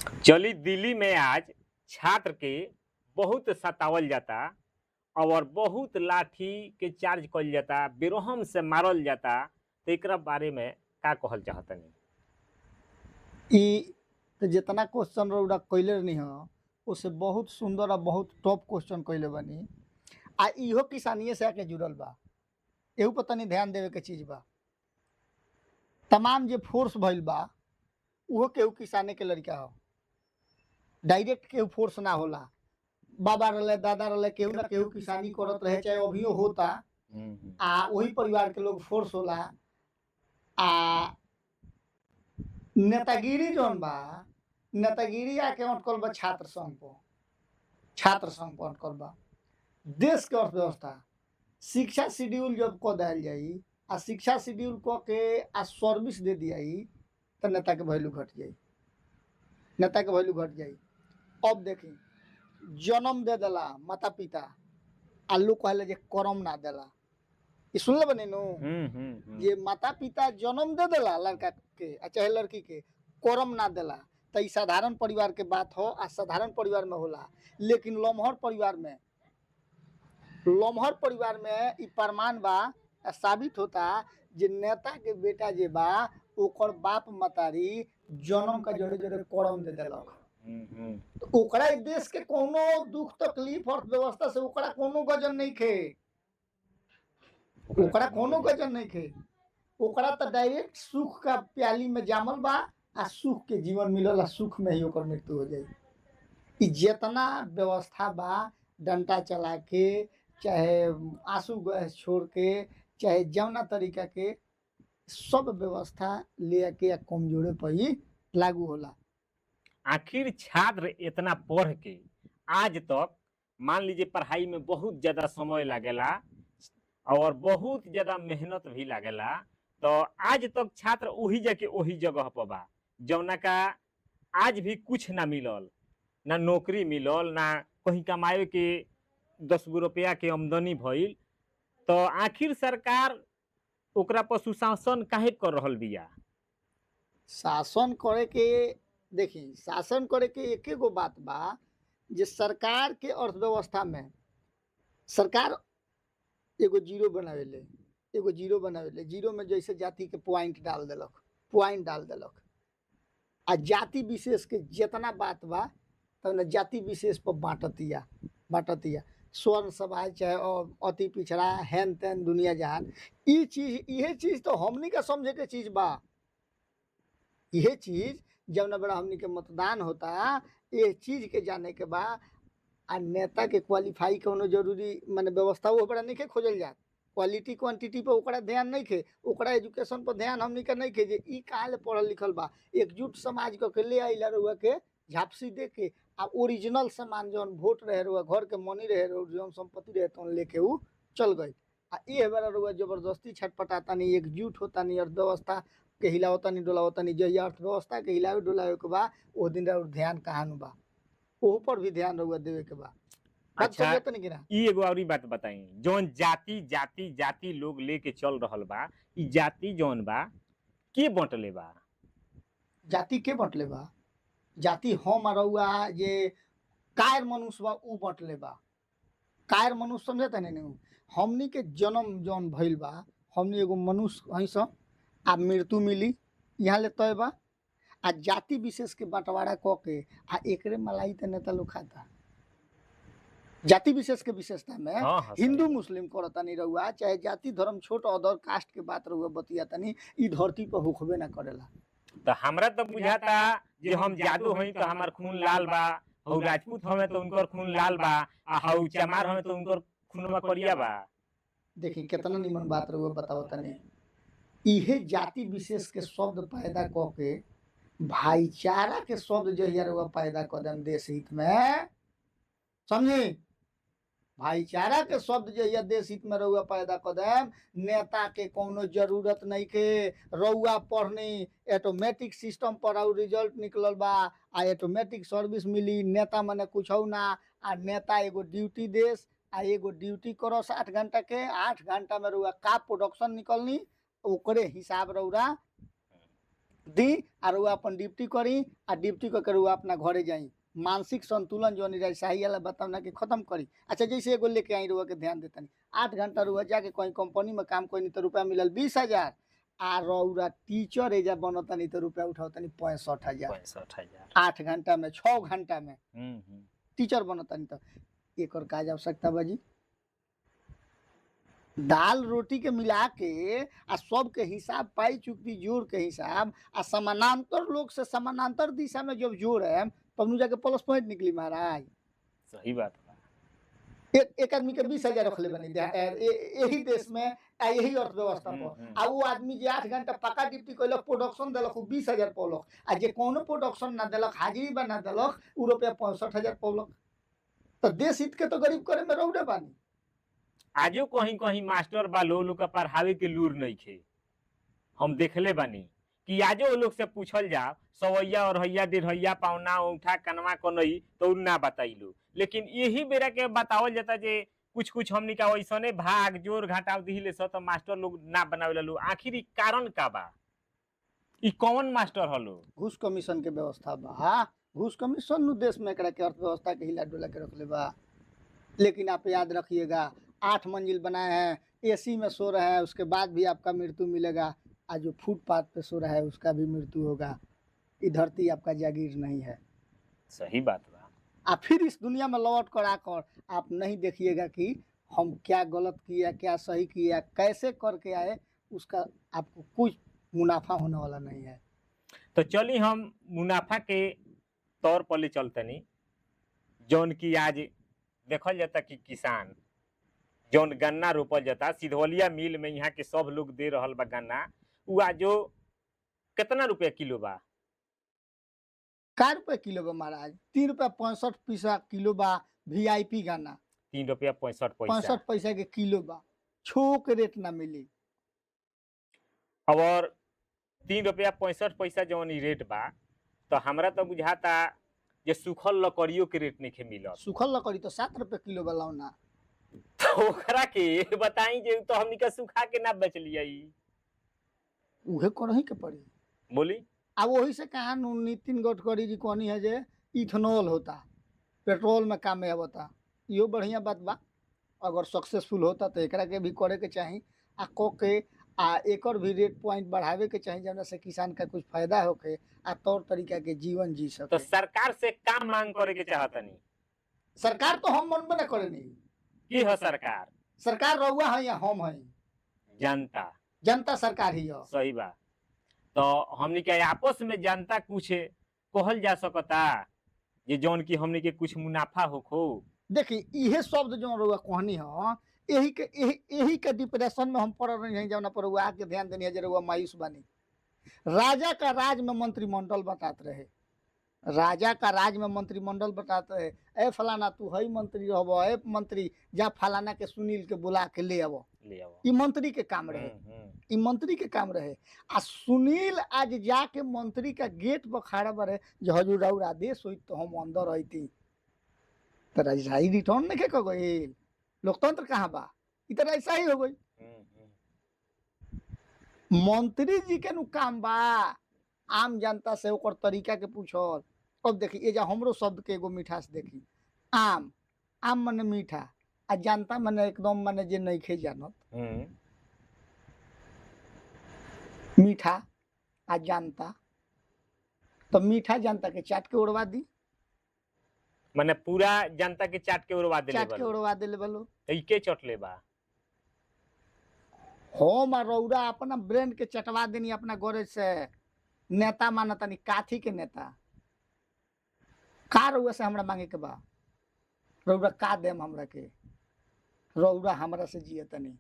चली दिल्ली में आज छात्र के बहुत सतावल जाता और बहुत लाठी के चार्ज कइल जाता, बेरहम से मारल जाता। तो एकरा बारे में का कहल चाहतनी? ई तो जितना क्वेश्चन रउरा कइले रहनी ह ओसे बहुत सुंदर और बहुत टॉप क्वेश्चन कइले बानी। आ इहो किसानिये से आके जुड़ल बा। एहू पर तनी ध्यान देवे के चीज बा। तमाम जे फोर्स भइल बा उहो केहू किसाने के लड़का ह। डायरेक्ट केहू फोर्स ना होला। बाबा रहले, दादा रहले, केहू ना केहू किसानी करत रहे, चाहे अभियो होता। आ वही परिवार के लोग फोर्स होला। आ नेतागिरी जौन बा, नेतागिरी आके अटकल बा छात्र संघ पर। छात्र संघ पर अटकल बा। देश के अर्थव्यवस्था शिक्षा शेड्यूल जब क देल जाई आ शिक्षा शेड्यूल क के आ सर्विस दे दियाई तो नेता के वैल्यू घट जाई। नेता के वैल्यू घट जाई। अब देखी जन्म दे देला माता पिता आ लोग कहले जे करम ना देला। ई सुनले बनी नु जे माता पिता जन्म दे देला लड़का के आ चाहे लड़की के, करम ना देला। तो ई साधारण परिवार के बात हो आ साधारण परिवार में होला। लेकिन लम्हर परिवार में ई प्रमाण बा, साबित होता जे नेता के बेटा जे बा ओकर बाप मतारी जन्म का जोड़े जोड़े करम दे देलक। तो ओकरा ई देश के कोनो दुख तकलीफ अर्थव्यवस्था से ओकरा कोनो गजन नहीं खे। ओकरा कोनो गजन नहीं खे। ओकरा तो डायरेक्ट सुख का प्याली में जामल बा आ सुख के जीवन मिलल आ सुख में ही ओकर मृत्यु हो जाई। ई जितना व्यवस्था बा, डंटा चला के चाहे आंसू गैस छोड़ के चाहे जौना तरीका के सब व्यवस्था ले के या कमजोरे पर ही लागू होला। आखिर छात्र इतना पढ़ के आज तक मान लीजिए पढ़ाई में बहुत ज्यादा समय लागेला और बहुत ज्यादा मेहनत भी लागेला, तो आज तक छात्र वही जाके वही जगह पर बा जौना का आज भी कुछ ना मिलल, ना नौकरी मिलल, ना कहीं कमाए के 10 गो रुपया के आमदनी भइल। तो आखिर सरकार ओकरा पर सुशासन काहे कर रहल बिया? शासन करे के देखी, शासन करे के एके गो बात बा जे सरकार के अर्थव्यवस्था में सरकार एगो जीरो बनावेले। जीरो में जैसे जाति के पॉइंट डाल देलक आ जाति विशेष के जितना बात बा तब जाति विशेष पर बांटतिया स्वर्ण समाज चाहे अति पिछड़ा हैन तैन दुनिया जहान। इहे चीज तो हमनी का समझे के चीज बा। यह चीज जब ना बड़ा हमनी के मतदान होता, ये चीज के जाने के बा। आ नेता के क्वालिफाई कोनो जरूरी माने व्यवस्था वो बड़ा नहीं के खोजल जात। क्वालिटी क्वांटिटी पर ओकरा ध्यान नहीं खे, ओकरा एजुकेशन पर ध्यान हमनी के नहीं खे जे ई काहे ले पढ़ल लिखल बा। एकजुट समाज के ले आइला रहुआ के झापसी दे के आ ओरिजिनल सामान जौन वोट रहे रहुआ घर के मनी रहे जौन संपत्ति रहे तौन लेके ऊ चल गई। आ ये बेरा रहुआ जबरदस्ती छटपटाता नहीं, एकजुट होता नहीं, अर्थव्यवस्था के हिलावता नहीं डोलावता नहीं। जहिया अर्थव्यवस्था के हिलावे डोलावे के बा ओ दिन रहुआ ध्यान कहाँ नु बा, ओह पर भी ध्यान रहुआ देवे के बा। बात अच्छा, समझत नहीं कि ना? ई एगो औरी बात बताई, जौन जाति जाति जाति लोग लेके चल रहल बा, ई जाति जौन बा के बंटले बा? जाति के बंटले बा? जाति हम रहुआ जे कायर मनुष्य बा ऊ बंटले बा। कायर मनुष्य समझत नहीं। हमनी के जन्म जौन भइल बा, हमनी एगो मनुष्य हई स आ मृत्यु मिली यहाँ ले तय बा। आ जाति विशेष के बंटवारा क के आ एकरे मलाई ते नेता लोग खाता। जाति विशेष के विशेषता में हाँ हाँ, हिंदू मुस्लिम करता नहीं रहुआ, चाहे जाति धर्म छोट अदर कास्ट के बात रहुआ बतियाता नहीं, ई धरती पर होखबे ना करेला। तो हमरा तो बुझाता जे हम जादू हई तो हमार खून लाल बा, हऊ राजपूत हमें तो उनकर खून लाल बा, आ हऊ चमार हमें तो उनकर खूनवा करिया बा। देखी कितना निमन बात रहुआ बतावता नहीं। इहे जाति विशेष के शब्द पैदा क के भाईचारा के शब्द जहिया रहुआ पैदा कर देम देश हित में, समझी? भाईचारा के शब्द जहिया देश हित में रहुआ पैदा कर देम, नेता के कोनो जरूरत नहीं के। रहुआ पढ़नी ऑटोमेटिक सिस्टम पर और रिजल्ट निकलल बा आ ऑटोमेटिक सर्विस मिली। नेता मने कुछ ना, आ नेता एगो ड्यूटी देश आ एगो ड्यूटी करो 8 घंटा के, 8 घंटा में रहुआ का प्रोडक्शन निकलनी ओकरे हिसाब रहुआ दी आ रउआ अपन ड्यूटी करी आ ड्यूटी करके रउआ अपना घरे जाई। मानसिक संतुलन जौन रही सही वाला बतावना के खत्म करी। अच्छा जैसे एगो लेके आई रउआ के ध्यान देतनी 8 घंटा रउआ जाके कहीं कंपनी में काम कइनी तो रुपया मिलल 20,000 आ रउआ टीचर एजा बनतनी तो रुपया उठावतनी 65,000 65,000। 8 घंटा में 6 घंटा में टीचर बनतनी तो एकर का आवश्यकता बाजी। दाल रोटी के मिला के आ सबके हिसाब पाई चुकती जोड़ के हिसाब आ समानांतर लोग से समानांतर दिशा में जब जोड़े तब जाके प्लस पॉइंट निकली महाराज। सही बात बा। एक आदमी के 20,000 रखले बनी यही देश में आ यही अर्थव्यवस्था पर आ वो आदमी जे 8 घंटा पक्का ड्यूटी कइलक प्रोडक्शन देलक 20,000 पौलक आ जे कोनो प्रोडक्शन ना देलक हाजिरी बना देलक उ रुपया 65,000 पौलक। तो देश हित के तो गरीब करे में रौड़े बानी। आजो कहीं कहीं मास्टर बा लोग का पढ़ावे के लूर नहीं खे। हम देखले बानी कि आजो वो लोग से पूछल जा सवैया और हैया दिरहैया पावना औंठा कनवा कनई तो उ ना बताइलो, लेकिन यही बेरा के बतावल जाता जे कुछ कुछ हमनी का वैसने भाग जोर घटाव दिले स तो मास्टर लोग ना बनावेला लोग। आखिर ई कारण का बा? ई कौन मास्टर हलो? घूस कमीशन के व्यवस्था बा। घूस कमीशन नु देश में एकरा के अर्थव्यवस्था के हिला डोला के रखले बा। लेकिन आप याद रखिएगा 8 मंजिल बनाए हैं, एसी में सो रहे हैं, उसके बाद भी आपका मृत्यु मिलेगा। आज जो फुटपाथ पे सो रहा है उसका भी मृत्यु होगा। ये धरती आपका जागीर नहीं है। सही बात बा। आप फिर इस दुनिया में लौट कर आकर आप नहीं देखिएगा कि हम क्या गलत किया क्या सही किया कैसे करके आए, उसका आपको कुछ मुनाफा होने वाला नहीं है। तो चली हम मुनाफा के तौर पर ले चलतनी। जौन की आज देखल जाता कि किसान जौन गन्ना रोपल जाता सिधवलिया मिल में यहाँ के सब लोग दे रहल बा गन्ना, उ आजो कितना रुपया किलो बा? का रुपये किलो बा महाराज? 3 रुपया 65 पैसा किलो बा। वीआईपी गन्ना 3 रुपया 65 पैसा। 65 पैसा के किलो बा। छोक रेट ना मिली। और 3 रुपया 65 पैसा जौन ई रेट बा तो हमरा तो बुझाता जे सूखल लकड़ियों के रेट नहीं मिलत। सूखल लकड़ी तो 7 रुपये किलो बा लौना। तो ओकरा के बताई जे तो हमनी का सुखा के ना बेच लियाई। उहे करही के पड़ी। बोली अब वही से कहा नितिन गडकरी जी कहनी है जे इथेनॉल होता पेट्रोल में काम में आवता। यो बढ़िया बात बा। अगर सक्सेसफुल होता तो एकरा के भी करे के चाही आ क के आ एकर भी रेट पॉइंट बढ़ावे के चाही जौना से किसान का कुछ फायदा होके आ तौर तरीका के जीवन जी तो सके। सरकार से का मांग करे के चाहतनी? सरकार तो हम मन में न करे नहीं। की है सरकार? सरकार रउआ है या हम है? जनता। जनता सरकार ही है। सही बा। तो हमनी के आपस में जनता कुछ कहल जा सकता जे जौन की हमनी के कुछ मुनाफा होखो। देखी इहे शब्द जो रउआ कहनी है यही के डिप्रेशन में हम पड़ रही हैं जौना पर रउआ आके ध्यान देनी है जे रउआ मायूस बानी। राजा का राज में मंत्रिमंडल बताते रहे। राजा का राज में मंत्रिमंडल बताते रहे ए फलाना तू हई मंत्री रहबो ए मंत्री जा फलाना के सुनील के बुला के ले आवो। ई मंत्री के काम रहे। ई मंत्री के काम रहे। आ सुनील आज जाके मंत्री का गेट पर खड़ा बरे जे हजूर और आदेश होई तो हम अंदर आईती। तो राजशाही रिटर्न नहीं के गई। लोकतंत्र कहाँ बा? ई तो ऐसा ही हो गई। मंत्री जी के नु काम बा आम जनता से ओकर तरीका के पूछल। अब देखी एजा हमरो शब्द के एगो मिठास देखी। आम आम मने मीठा आ जनता मने एकदम मने जे नहीं खे जानत। मीठा आ जनता तो मीठा जनता के चाट के उड़वा दी। माने पूरा जनता के चाट के उड़वा देले चाट के उड़वा देले बलो। ई के चटले बा? हम रौरा अपना ब्रेन के चटवा देनी अपना गोरे से। नेता मानतानी काथी के नेता? का रउआ से हमरा मांगे के बा? रउरा का देम हमरा के? रउरा हमरा से जियतनी।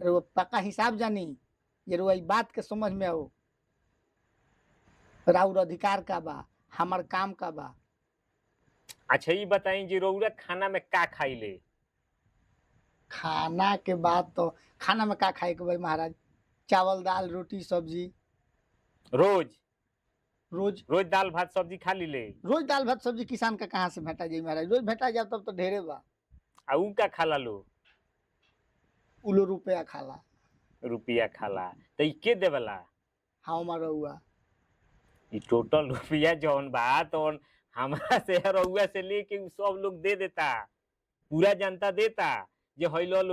रउआ पक्का हिसाब जानी ये रउआ ई बात के समझ में आओ। राउर अधिकार का बा हमर काम का बा। अच्छा ये बताई जी रउरा खाना में का खाइले? खाना के बाद तो खाना में का खाए के भाई महाराज? चावल दाल रोटी सब्जी। रोज रोज रोज दाल भात सब्जी खा लीले? रोज दाल भात सब्जी किसान का कहाँ से भेटा जाई महाराज? रोज भेटा जाए तब तो ढेरे बा। आ उ का खाला लो? उलो रुपया खाला। रुपया खाला तो ई के देवला? हाँ रउआ ई टोटल रुपया जौन बा तो हमरा से रउआ से लेके उ सब लोग दे देता, पूरा जनता देता जे हई लो